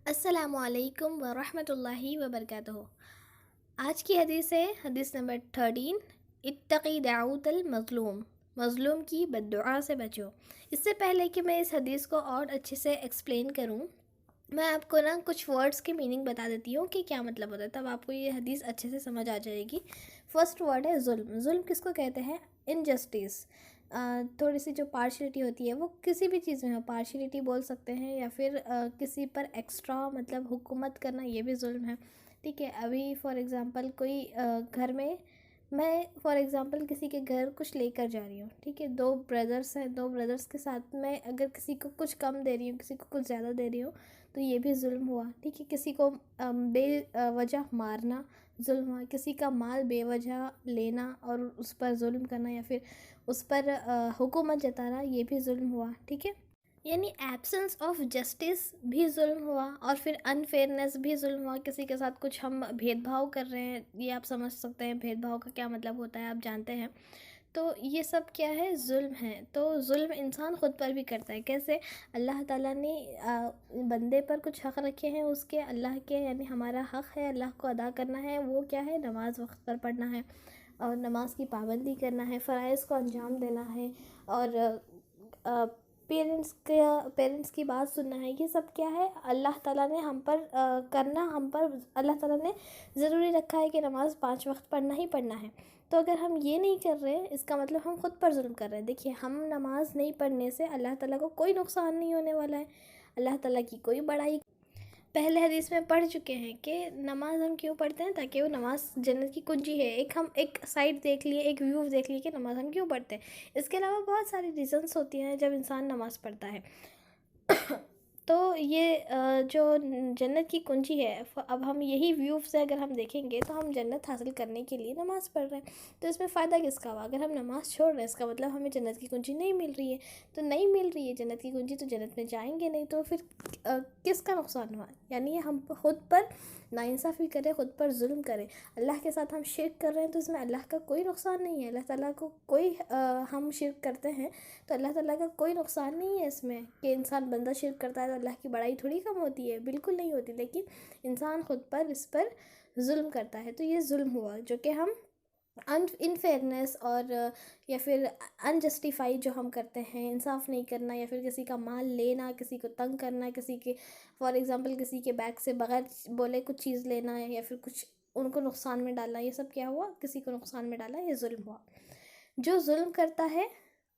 السلام علیکم ورحمۃ اللہ وبرکاتہ۔ آج کی حدیث ہے حدیث نمبر 13، اتقی دعوت المظلوم، مظلوم کی بد دعا سے بچو۔ اس سے پہلے کہ میں اس حدیث کو اور اچھے سے ایکسپلین کروں، میں آپ کو کچھ ورڈز کے میننگ بتا دیتی ہوں کہ کیا مطلب ہوتا ہے، تب آپ کو یہ حدیث اچھے سے سمجھ آ جائے گی۔ فرسٹ ورڈ ہے ظلم۔ ظلم کس کو کہتے ہیں؟ انجسٹس، تھوڑی سی جو پارشلٹی ہوتی ہے وہ کسی بھی چیز میں ہو، پارشلٹی بول سکتے ہیں، یا پھر کسی پر ایکسٹرا مطلب حکومت کرنا، یہ بھی ظلم ہے، ٹھیک ہے۔ ابھی فار ایگزامپل کوئی گھر میں فار ایگزامپل کسی کے گھر کچھ لے کر جا رہی ہوں، ٹھیک ہے، دو بردرس ہیں، دو بردرس کے ساتھ میں اگر کسی کو کچھ کم دے رہی ہوں، کسی کو کچھ زیادہ دے رہی ہوں، تو یہ بھی ظلم ہوا، ٹھیک ہے۔ کسی کو بے وجہ مارنا ظلم ہوا، کسی کا مال بے وجہ لینا اور اس پر ظلم کرنا، یا پھر اس پر حکومت جتانا، یہ بھی ظلم ہوا، ٹھیک ہے۔ یعنی ایبسنس آف جسٹس بھی ظلم ہوا، اور پھر انفیئرنیس بھی ظلم ہوا۔ کسی کے ساتھ کچھ ہم بھید بھاؤ کر رہے ہیں، یہ آپ سمجھ سکتے ہیں بھید بھاؤ کا کیا مطلب ہوتا ہے، آپ جانتے ہیں۔ تو یہ سب کیا ہے؟ ظلم ہے۔ تو ظلم انسان خود پر بھی کرتا ہے۔ کیسے؟ اللہ تعالیٰ نے بندے پر کچھ حق رکھے ہیں اس کے، اللہ کے، یعنی ہمارا حق ہے اللہ کو ادا کرنا ہے، وہ کیا ہے؟ نماز وقت پر پڑھنا ہے، اور نماز کی پابندی کرنا ہے، فرائض کو انجام دینا ہے، اور پیرنٹس کی بات سننا ہے۔ یہ سب کیا ہے؟ اللہ تعالیٰ نے ہم پر کرنا، ہم پر اللہ تعالیٰ نے ضروری رکھا ہے کہ نماز 5 وقت پڑھنا ہی پڑھنا ہے۔ تو اگر ہم یہ نہیں کر رہے، اس کا مطلب ہم خود پر ظلم کر رہے ہیں۔ دیکھیے، ہم نماز نہیں پڑھنے سے اللہ تعالیٰ کو کوئی نقصان نہیں ہونے والا ہے، اللہ تعالیٰ کی کوئی بڑائی۔ پہلے حدیث میں پڑھ چکے ہیں کہ نماز ہم کیوں پڑھتے ہیں؟ تاکہ وہ نماز جنت کی کنجی ہے۔ ہم ایک سائڈ دیکھ لیے، ایک ویو دیکھ لیے کہ نماز ہم کیوں پڑھتے ہیں۔ اس کے علاوہ بہت ساری ریزنس ہوتی ہیں جب انسان نماز پڑھتا ہے۔ تو یہ جو جنت کی کنجی ہے، اب ہم یہی ویو سے اگر ہم دیکھیں گے تو ہم جنت حاصل کرنے کے لیے نماز پڑھ رہے ہیں۔ تو اس میں فائدہ کس کا ہوا؟ اگر ہم نماز چھوڑ رہے ہیں، اس کا مطلب ہمیں جنت کی کنجی نہیں مل رہی ہے۔ تو نہیں مل رہی ہے جنت کی کنجی، تو جنت میں جائیں گے نہیں، تو پھر کس کا نقصان ہوا؟ یعنی ہم خود پر ناانصافی کریں، خود پر ظلم کریں، اللہ کے ساتھ ہم شرک کر رہے ہیں، تو اس میں اللہ کا کوئی نقصان نہیں ہے۔ اللہ تعالیٰ کو کوئی ہم شرک کرتے ہیں تو اللہ تعالیٰ کا کوئی نقصان نہیں ہے اس میں، کہ انسان بندہ شرک کرتا ہے تو اللہ کی بڑائی تھوڑی کم ہوتی ہے، بالکل نہیں ہوتی، لیکن انسان خود پر اس پر ظلم کرتا ہے۔ تو یہ ظلم ہوا جو کہ ہم انفیئرنیس اور یا پھر انجسٹیفائی جو ہم کرتے ہیں، انصاف نہیں کرنا، یا پھر کسی کا مال لینا، کسی کو تنگ کرنا، کسی کے فار ایگزامپل کسی کے بیگ سے بغیر بولے کچھ چیز لینا، یا پھر کچھ ان کو نقصان میں ڈالنا، یہ سب کیا ہوا؟ کسی کو نقصان میں ڈالا، یہ ظلم ہوا۔ جو ظلم کرتا ہے،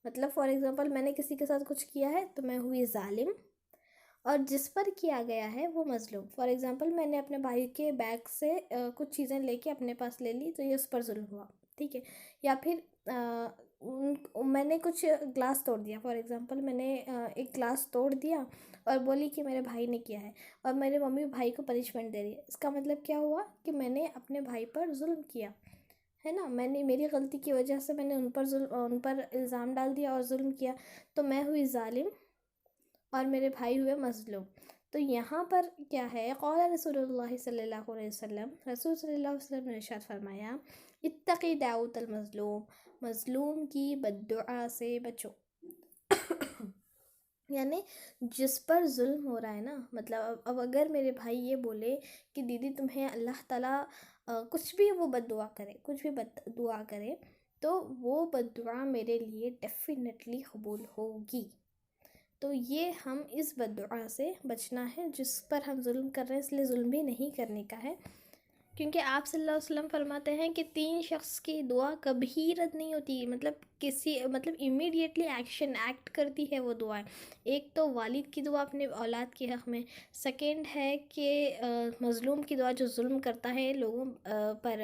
مطلب فار ایگزامپل میں نے کسی کے ساتھ کچھ کیا ہے تو میں ہوئی ظالم، اور جس پر کیا گیا ہے وہ مظلوم۔ فار ایگزامپل میں نے اپنے بھائی کے بیگ سے کچھ چیزیں لے کے اپنے پاس لے لی، تو یہ اس پر ظلم ہوا، ٹھیک ہے۔ یا پھر میں نے کچھ گلاس توڑ دیا، فار ایگزامپل میں نے ایک گلاس توڑ دیا اور بولی کہ میرے بھائی نے کیا ہے، اور میرے ممی بھائی کو پنشمنٹ دے رہی ہے۔ اس کا مطلب کیا ہوا؟ کہ میں نے اپنے بھائی پر ظلم کیا ہے نا، میں نے میری غلطی کی وجہ سے میں نے ان پر الزام ڈال دیا اور ظلم کیا، تو میں ہوئی ظالم اور میرے بھائی ہوئے مظلوم۔ تو یہاں پر کیا ہے؟ قال رسول اللہ صلی اللہ علیہ وسلم، رسول صلی اللہ علیہ وسلم نے ارشاد فرمایا، اتقی دعوت المظلوم، مظلوم کی بد دعا سے بچو۔ یعنی جس پر ظلم ہو رہا ہے نا، مطلب اب اگر میرے بھائی یہ بولے کہ دیدی تمہیں اللہ تعالیٰ کچھ بھی وہ بد دعا کرے، کچھ بھی بد دعا کرے، تو وہ بد دعا میرے لیے ڈیفینیٹلی قبول ہوگی۔ تو یہ ہم اس بد دعا سے بچنا ہے جس پر ہم ظلم کر رہے ہیں، اس لیے ظلم بھی نہیں کرنے کا ہے، کیونکہ آپ صلی اللہ علیہ وسلم فرماتے ہیں کہ 3 شخص کی دعا کبھی رد نہیں ہوتی، مطلب امیڈیٹلی ایکٹ کرتی ہے وہ دعائیں۔ ایک تو والد کی دعا اپنے اولاد کے حق میں، سیکنڈ ہے کہ مظلوم کی دعا، جو ظلم کرتا ہے لوگوں پر،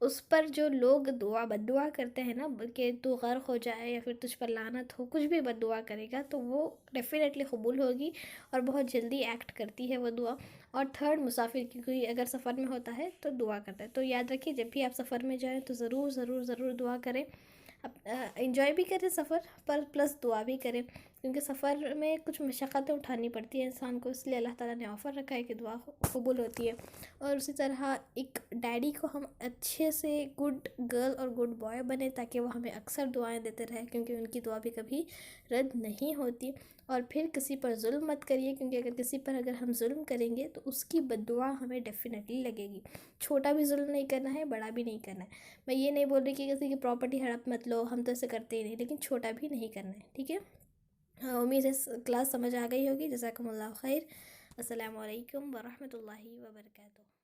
اس پر جو لوگ بد دعا کرتے ہیں نا، کہ تو غرق ہو جائے یا پھر تجھ پر لعنت ہو، کچھ بھی بد دعا کرے گا تو وہ ڈیفینیٹلی قبول ہوگی اور بہت جلدی ایکٹ کرتی ہے وہ دعا۔ اور تھرڈ، مسافر کی کوئی اگر سفر میں ہوتا ہے تو دعا کرتا ہے۔ تو یاد رکھیے، جب بھی آپ سفر میں جائیں تو ضرور ضرور ضرور دعا کریں، انجوائے بھی کریں سفر پر، پلس دعا بھی کریں، کیونکہ سفر میں کچھ مشقتیں اٹھانی پڑتی ہیں انسان کو، اس لیے اللہ تعالیٰ نے آفر رکھا ہے کہ دعا قبول ہوتی ہے۔ اور اسی طرح ایک ڈیڈی کو ہم اچھے سے گڈ گرل اور گڈ بوائے بنے تاکہ وہ ہمیں اکثر دعائیں دیتے رہیں، کیونکہ ان کی دعا بھی کبھی رد نہیں ہوتی۔ اور پھر کسی پر ظلم مت کریے، کیونکہ اگر کسی پر اگر ہم ظلم کریں گے تو اس کی بد دعا ہمیں ڈیفینیٹلی لگے گی۔ چھوٹا بھی ظلم نہیں کرنا ہے، بڑا بھی نہیں کرنا ہے۔ میں یہ نہیں بول رہی کہ کسی کی پراپرٹی ہڑپ مت لو، ہم تو ایسے کرتے ہی نہیں، لیکن چھوٹا بھی نہیں کرنا ہے، ٹھیک ہے۔ امید ہے کلاس سمجھ آ گئی ہوگی۔ جزاکم اللہ خیر۔ السلام علیکم ورحمۃ اللہ وبرکاتہ۔